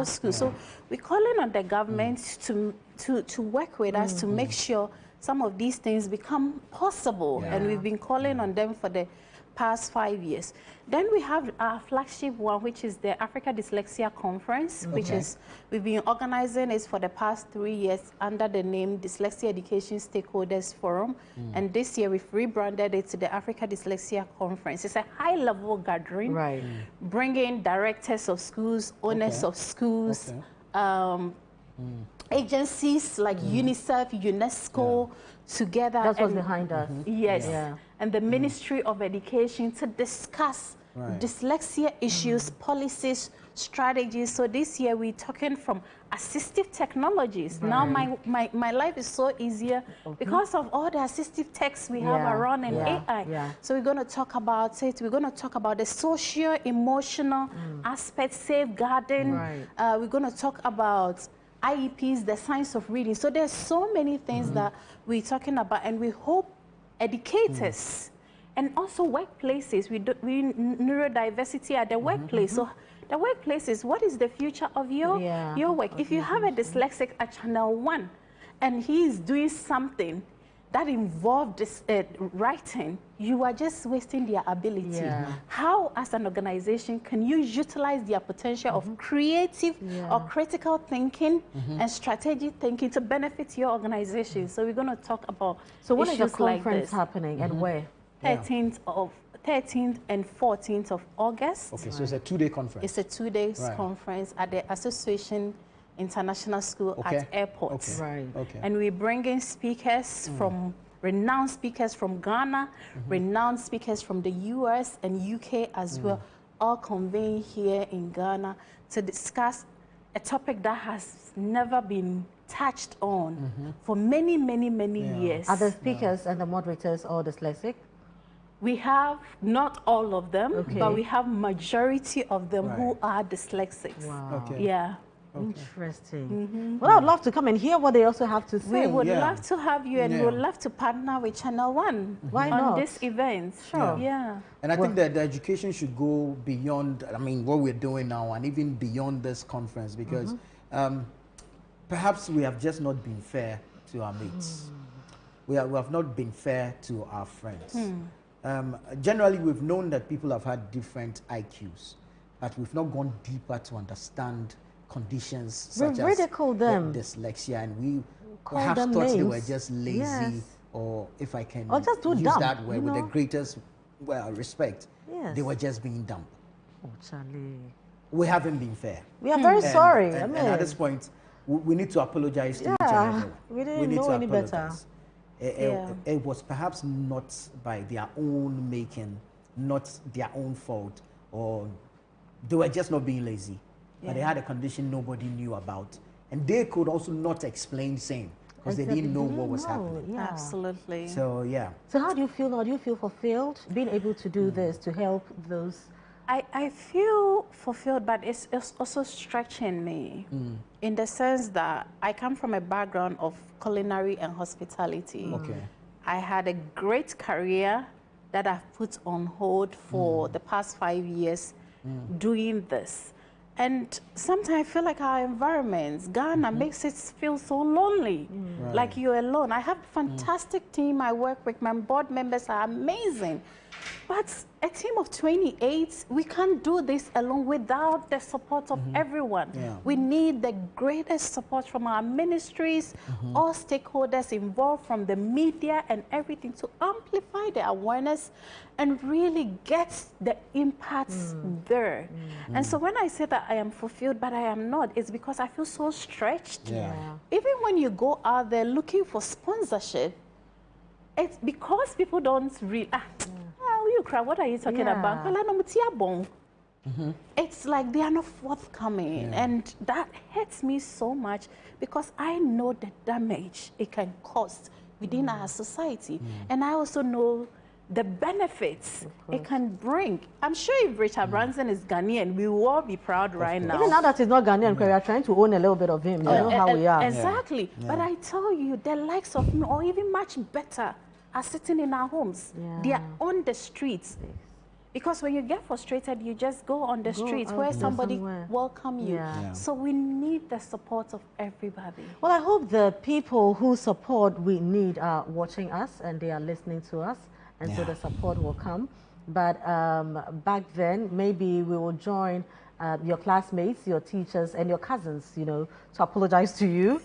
Speaker 4: school. So we're calling on the government to work with us to make sure some of these things become possible. And we've been calling on them for the past 5 years. Then we have our flagship one, which is the Africa Dyslexia Conference, which is, we've been organizing it for the past 3 years under the name Dyslexia Education Stakeholders Forum. And this year we've rebranded it to the Africa Dyslexia Conference. It's a high-level gathering, bringing directors of schools, owners of schools, agencies like UNICEF, UNESCO, together.
Speaker 2: That's what's behind us.
Speaker 4: Yes. And the Ministry of Education to discuss dyslexia issues, policies, strategies. So this year we're talking from assistive technologies. Now my life is so easier because of all the assistive techs we have around in AI. So we're going to talk about it. We're going to talk about the socio-emotional aspect, safeguarding. We're going to talk about IEPs, the science of reading. So there's so many things that we're talking about, and we hope educators and also workplaces, we neurodiversity at the workplace. So the workplace is, what is the future of your work? If you have a dyslexic at Channel 1, and he is doing something that involved this, writing, you are just wasting their ability.
Speaker 2: Yeah.
Speaker 4: How, as an organization, can you utilize their potential of creative or critical thinking and strategic thinking to benefit your organization? So we're going to talk about
Speaker 2: So when is the
Speaker 4: issues like
Speaker 2: conference
Speaker 4: this.
Speaker 2: happening and where?
Speaker 4: 13th and 14th of August.
Speaker 1: Okay, so it's a 2-day conference.
Speaker 4: It's a 2-day conference at the Association International School at Airport.
Speaker 1: Okay.
Speaker 2: Right.
Speaker 1: Okay.
Speaker 4: And we're bringing speakers from, renowned speakers from Ghana, renowned speakers from the US and UK as well, all convened here in Ghana to discuss a topic that has never been touched on for many, many, many years.
Speaker 2: Are the speakers and the moderators all dyslexic?
Speaker 4: We have not all of them, but we have majority of them who are dyslexics.
Speaker 2: Wow.
Speaker 1: Okay.
Speaker 4: Yeah.
Speaker 2: Interesting. Well, I would love to come and hear what they also have to say.
Speaker 4: We would love to have you, and we would love to partner with Channel One on this event.
Speaker 2: Sure.
Speaker 4: Yeah.
Speaker 1: And I think that the education should go beyond, I mean, what we're doing now and even beyond this conference, because perhaps we have just not been fair to our mates. We have not been fair to our friends. Generally, we've known that people have had different IQs, but we've not gone deeper to understand conditions such as dyslexia, and we perhaps thought they were just lazy, or if I can
Speaker 2: just
Speaker 1: use
Speaker 2: dumb,
Speaker 1: that word with the greatest respect, they were just being dumb.
Speaker 2: Oh, Charlie.
Speaker 1: We haven't been fair.
Speaker 2: We are very sorry.
Speaker 1: And at this point, we need to apologize to each and everyone.
Speaker 2: We didn't know any better.
Speaker 1: It was perhaps not by their own making, not their own fault, or they were just not being lazy. But they had a condition nobody knew about. And they could also not explain same because they didn't know what was happening.
Speaker 2: Yeah.
Speaker 4: Absolutely.
Speaker 1: So,
Speaker 2: So how do you feel now? Do you feel fulfilled being able to do this to help those?
Speaker 4: I feel fulfilled, but it's also stretching me in the sense that I come from a background of culinary and hospitality.
Speaker 1: Okay.
Speaker 4: I had a great career that I've put on hold for the past 5 years doing this. And sometimes I feel like our environments, Ghana, makes it feel so lonely, like you're alone. I have a fantastic team I work with. My board members are amazing. But a team of 28, we can't do this alone without the support of everyone. We need the greatest support from our ministries, all stakeholders involved, from the media and everything, to amplify the awareness and really get the impacts there. And so when I say that I am fulfilled, but I am not, it's because I feel so stretched. Even when you go out there looking for sponsorship, it's because people don't really, you cry, what are you talking about? It's like they are not forthcoming. And that hurts me so much because I know the damage it can cause within our society. And I also know the benefits it can bring. I'm sure if Richard Branson is Ghanaian, we will all be proud right now.
Speaker 2: Even now that he's not Ghanaian, we are trying to own a little bit of him. You know how we are.
Speaker 4: Exactly. But I tell you, the likes of me, or even much better, are sitting in our homes. They are on the streets. Because when you get frustrated, you just go on the streets where somebody welcome you. So we need the support of everybody.
Speaker 2: Well, I hope the people who support we need are watching us and they are listening to us, and so the support will come. But back then, maybe we will join your classmates, your teachers, and your cousins, you know, to apologize to you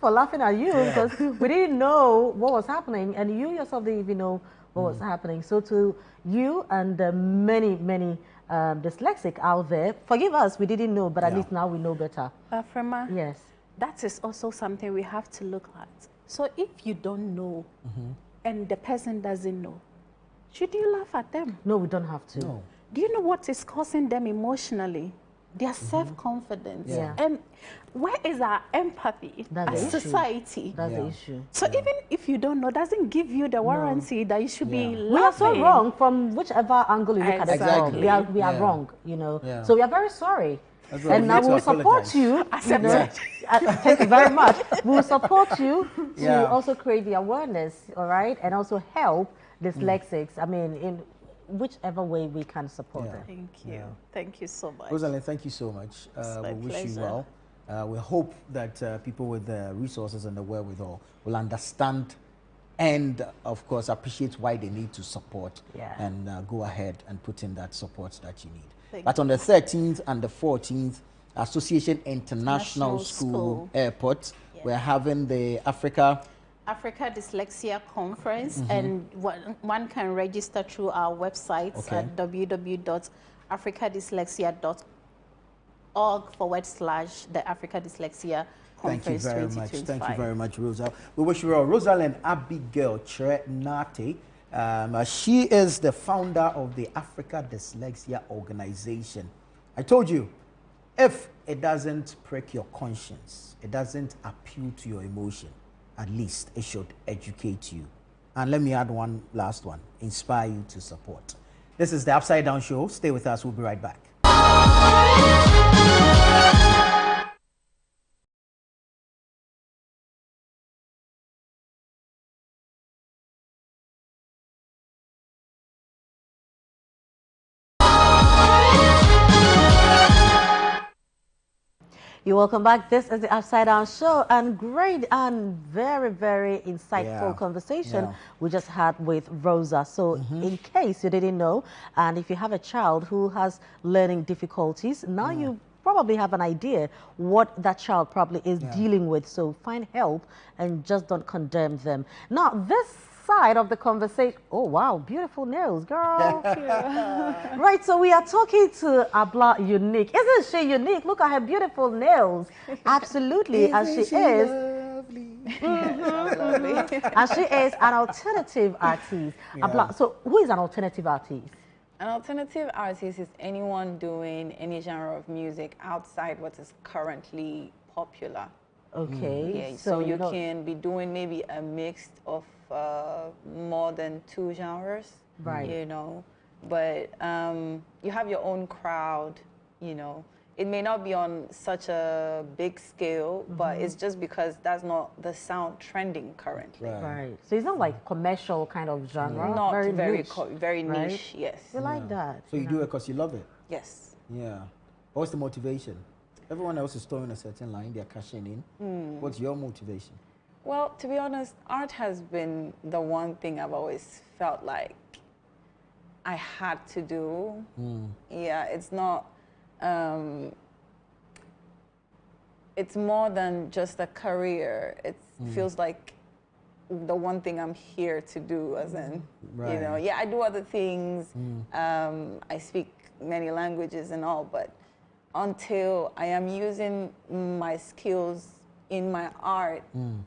Speaker 2: for laughing at you because we didn't know what was happening, and you yourself didn't even know what was happening. So to you and many, many dyslexic out there, forgive us, we didn't know, but at least now we know better.
Speaker 4: Frema,
Speaker 2: yes,
Speaker 4: that is also something we have to look at. So if you don't know and the person doesn't know, should you laugh at them?
Speaker 2: No, we don't have to.
Speaker 1: No.
Speaker 4: Do you know what is causing them emotionally? Their self-confidence. And where is our empathy as society?
Speaker 2: That's the issue.
Speaker 4: So even if you don't know, doesn't give you the warranty that you should be laughing.
Speaker 2: We are so wrong from whichever angle you look at it from. We are wrong, you know. So we are very sorry. And now we'll support you. Thank you very much. We'll support you to also create the awareness, all right, and also help dyslexics. I mean, in whichever way we can support them.
Speaker 4: Thank you. Thank you so much.
Speaker 1: Rosalin, thank you so much. We wish you well. We hope that people with the resources and the wherewithal will understand and, of course, appreciate why they need to support and go ahead and put in that support that you need. But on the 13th and the 14th, Association International School Airport, we're having the Africa
Speaker 4: Dyslexia Conference, and one can register through our website at www.africadyslexia.org/ the Africa Dyslexia Conference.
Speaker 1: Thank you very much. Thank you very much, Rosa. We wish you well. Rosalin Abigail Kyere-Nartey. She is the founder of the Africa Dyslexia Organization. I told you, if it doesn't prick your conscience, it doesn't appeal to your emotion, at least it should educate you. And let me add one last one, inspire you to support. This is the Upside Down Show. Stay with us. We'll be right back.
Speaker 2: You're welcome back. This is the Upside Down Show, and great and very, very insightful conversation we just had with Rosa. So in case you didn't know, and if you have a child who has learning difficulties, now you probably have an idea what that child probably is dealing with. So find help and just don't condemn them. Now, this side of the conversation, oh wow, beautiful nails, girl. Right, so we are talking to Abla Unique. Isn't she unique? Look at her beautiful nails. Absolutely. And she is lovely. And she is an alternative artist. Abla, so who is an alternative artist?
Speaker 5: An alternative artist is anyone doing any genre of music outside what is currently popular.
Speaker 2: Okay.
Speaker 5: Yeah, so you can be doing maybe a mix of more than 2 genres,
Speaker 2: right?
Speaker 5: You know, but you have your own crowd. You know, it may not be on such a big scale, but it's just because that's not the sound trending currently.
Speaker 2: Right. So it's not like commercial kind of genre.
Speaker 5: Not
Speaker 2: very
Speaker 5: very
Speaker 2: niche,
Speaker 5: niche. Yes.
Speaker 2: You like that?
Speaker 1: So you do it because you love it.
Speaker 5: Yes.
Speaker 1: Yeah. What's the motivation? Everyone else is throwing a certain line, they're cashing in. What's your motivation?
Speaker 5: Well, to be honest, art has been the one thing I've always felt like I had to do. Yeah, it's not, it's more than just a career. It feels like the one thing I'm here to do, as in, you know, yeah, I do other things. I speak many languages and all, but until I am using my skills in my art,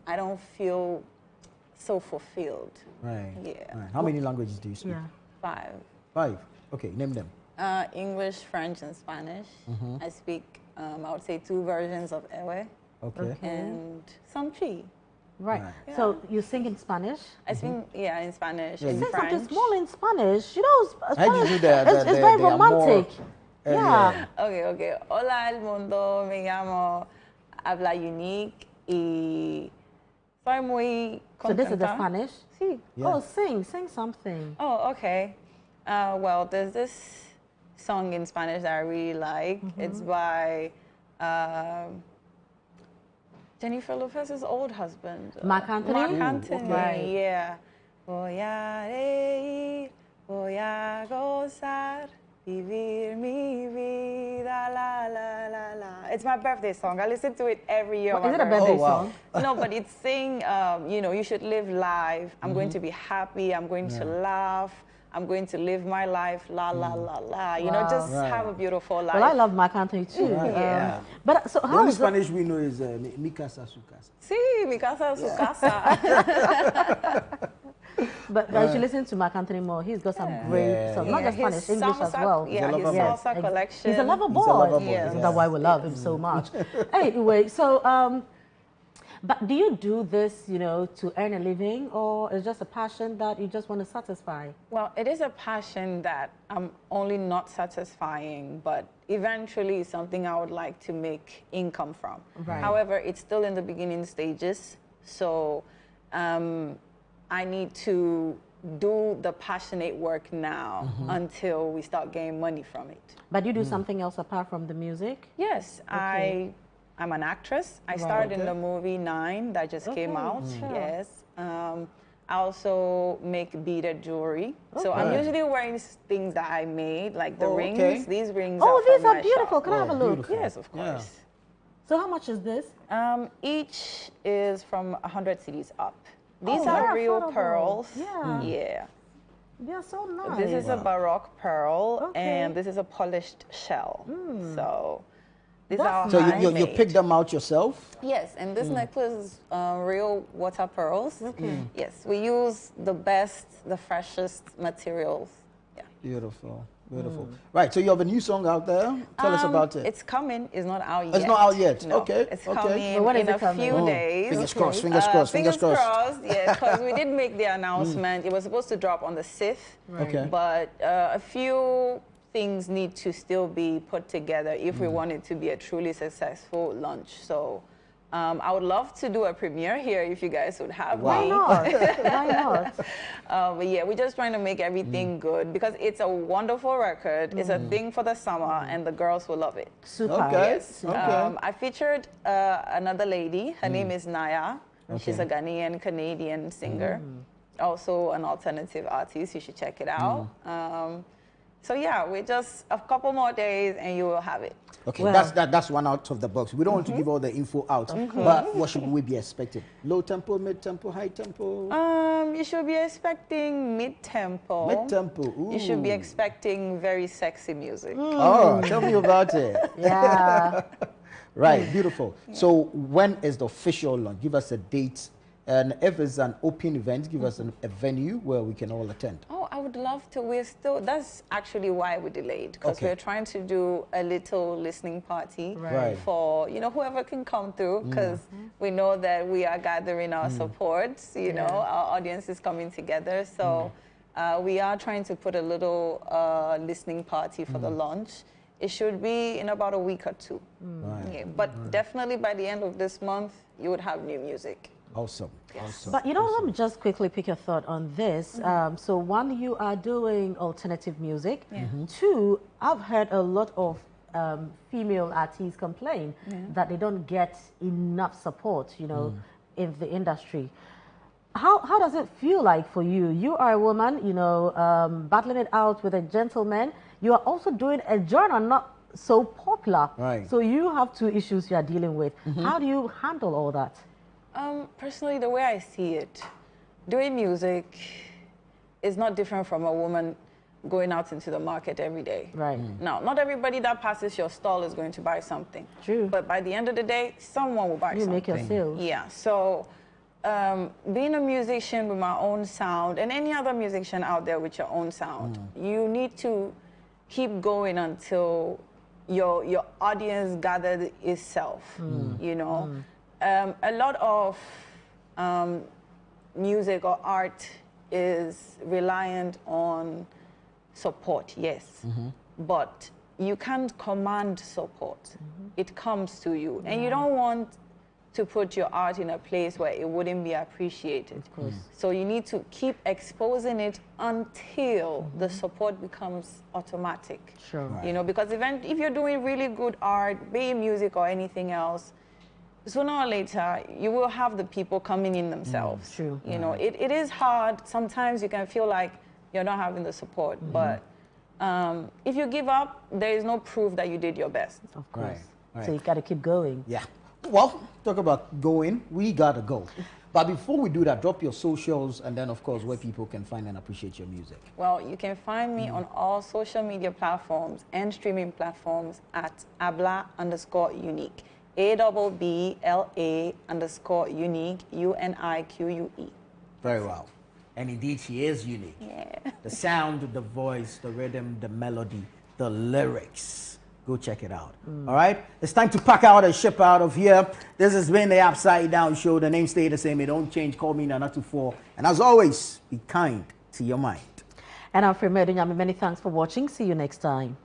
Speaker 5: I don't feel so fulfilled.
Speaker 1: Right.
Speaker 5: Yeah.
Speaker 1: Right. How many languages do you speak?
Speaker 5: 5.
Speaker 1: 5. Okay, name them.
Speaker 5: English, French, and Spanish. I speak, I would say, 2 versions of Ewe.
Speaker 1: Okay.
Speaker 5: And some Chi.
Speaker 2: Right. So you sing in Spanish?
Speaker 5: I sing, in Spanish.
Speaker 2: You
Speaker 5: in
Speaker 2: sing
Speaker 5: French.
Speaker 2: something small in Spanish. You know, Spanish,
Speaker 1: do that?
Speaker 2: It's very romantic.
Speaker 5: Okay. Hola el mundo, me llamo Abla Unique y soy muy contenta.
Speaker 2: So this is the Spanish?
Speaker 5: Sí.
Speaker 2: Oh, sing something.
Speaker 5: Oh, okay. Well, there's this song in Spanish that I really like. It's by Jennifer Lopez's old husband.
Speaker 2: Marc Anthony?
Speaker 5: Marc Anthony,
Speaker 2: Right.
Speaker 5: yeah. Voy a reír, voy a gozar, vivir mi vida, la, la, la, la. It's my birthday song. I listen to it every year.
Speaker 2: Is it a birthday song?
Speaker 5: No, but it's saying, you know, you should live life. I'm going to be happy. I'm going to laugh. I'm going to live my life, la, la, la, la. You know, just have a beautiful life.
Speaker 2: Well, I love Marc Anthony too.
Speaker 5: Yeah.
Speaker 2: But so
Speaker 1: The
Speaker 2: how
Speaker 1: only
Speaker 2: is
Speaker 1: Spanish we know is mi casa, su casa.
Speaker 5: Sí, mi casa, su casa.
Speaker 2: But I should listen to Marc Anthony more. He's got some great songs, not just Spanish, English as well.
Speaker 5: Yeah, his salsa collection.
Speaker 2: He's a lover boy.
Speaker 1: He's a lover boy.
Speaker 2: Yeah. That's why we love him so much. Anyway, so but do you do this, you know, to earn a living, or is it just a passion that you just want to satisfy?
Speaker 5: Well, it is a passion that I'm only not satisfying, but eventually something I would like to make income from.
Speaker 2: Right.
Speaker 5: However, it's still in the beginning stages, so I need to do the passionate work now until we start getting money from it.
Speaker 2: But you do something else apart from the music?
Speaker 5: Yes, I I'm an actress. I starred in the movie 9 that just came out. Yes. I also make beaded jewelry. So I'm usually wearing things that I made, like the rings. These rings are
Speaker 2: these
Speaker 5: from
Speaker 2: are
Speaker 5: my
Speaker 2: beautiful.
Speaker 5: shop.
Speaker 2: Can I have a look?
Speaker 1: Beautiful.
Speaker 5: Yes, of course.
Speaker 2: So how much is this?
Speaker 5: Each is from 100 cedis up. These are real
Speaker 2: affordable.
Speaker 5: pearls.
Speaker 2: Yeah.
Speaker 5: Yeah.
Speaker 2: They're so nice.
Speaker 5: This is a Baroque pearl, and this is a polished shell. So these are
Speaker 1: So you pick them out yourself?
Speaker 5: Yes, and this necklace is real water pearls. Yes, we use the best, the freshest materials. Yeah.
Speaker 1: Beautiful. Beautiful. Right, so you have a new song out there. Tell us about it.
Speaker 5: It's coming. It's not out yet.
Speaker 1: It's not out yet.
Speaker 5: No,
Speaker 1: Okay.
Speaker 5: It's
Speaker 1: okay.
Speaker 5: coming
Speaker 2: So when is
Speaker 5: in
Speaker 2: it
Speaker 5: a few days.
Speaker 1: Fingers crossed. Fingers crossed.
Speaker 5: Fingers crossed. Yeah, because we did make the announcement. It was supposed to drop on the 6th.
Speaker 1: Okay.
Speaker 5: But a few things need to still be put together if we want it to be a truly successful launch. So I would love to do a premiere here if you guys would have me.
Speaker 2: Why not? Why not?
Speaker 5: But yeah, we're just trying to make everything good because it's a wonderful record. It's a thing for the summer, and the girls will love it.
Speaker 2: Super.
Speaker 1: Okay.
Speaker 5: Yes. I featured another lady. Her name is Naya. She's a Ghanaian Canadian singer, also an alternative artist. You should check it out. So yeah, we're just a couple more days and you will have it.
Speaker 1: Okay,
Speaker 2: Well,
Speaker 1: that's one out of the box. We don't want to give all the info out, but what should we be expecting? Low tempo, mid tempo, high tempo?
Speaker 5: You should be expecting mid-tempo.
Speaker 1: Mid-tempo, ooh.
Speaker 5: You should be expecting very sexy music.
Speaker 1: Oh, tell me about it.
Speaker 2: Yeah.
Speaker 1: Right, beautiful. So when is the official launch? Give us a date. And if it's an open event, give us a venue where we can all attend.
Speaker 5: Oh, I would love to. We're still, that's actually why we delayed, because we're trying to do a little listening party for, you know, whoever can come through, because we know that we are gathering our support, you know, our audience is coming together. So we are trying to put a little listening party for the launch. It should be in about a week or two. Yeah, but definitely by the end of this month, you would have new music.
Speaker 1: Awesome. Awesome.
Speaker 2: But you know, let me just quickly pick your thought on this. So one, you are doing alternative music. Two, I've heard a lot of female artists complain that they don't get enough support, you know, in the industry. How does it feel like for you? You are a woman, you know, battling it out with a gentleman. You are also doing a genre not so popular.
Speaker 1: Right.
Speaker 2: So you have two issues you are dealing with. How do you handle all that?
Speaker 5: Personally, the way I see it, doing music is not different from a woman going out into the market every day.
Speaker 2: Right.
Speaker 5: Now, not everybody that passes your stall is going to buy something.
Speaker 2: True.
Speaker 5: But by the end of the day, someone will buy something.
Speaker 2: You make your sales.
Speaker 5: Yeah. So being a musician with my own sound, and any other musician out there with your own sound, you need to keep going until your audience gathered itself, you know. A lot of music or art is reliant on support, yes, but you can't command support. It comes to you, and you don't want to put your art in a place where it wouldn't be appreciated. Of course. So you need to keep exposing it until the support becomes automatic.
Speaker 2: Sure. Right.
Speaker 5: You know, because if you're doing really good art, be it music or anything else, sooner or later, you will have the people coming in themselves.
Speaker 2: True.
Speaker 5: You know, it is hard. Sometimes you can feel like you're not having the support, but if you give up, there is no proof that you did your best.
Speaker 2: Of course.
Speaker 1: Right. Right.
Speaker 2: So you got to keep going.
Speaker 1: Yeah. Well, talk about going. We got to go. But before we do that, drop your socials and then, of course, where people can find and appreciate your music.
Speaker 5: Well, you can find me on all social media platforms and streaming platforms at abla_unique. ABBLA_unique, UNIQUE.
Speaker 1: Very well. And indeed, she is unique.
Speaker 5: Yeah.
Speaker 1: The sound, the voice, the rhythm, the melody, the lyrics. Go check it out. All right? It's time to pack out and ship out of here. This has been the Upside Down Show. The name stay the same. It don't change. Call me Nana24. And as always, be kind to your mind.
Speaker 2: And I'm Free Medunyami. Many thanks for watching. See you next time.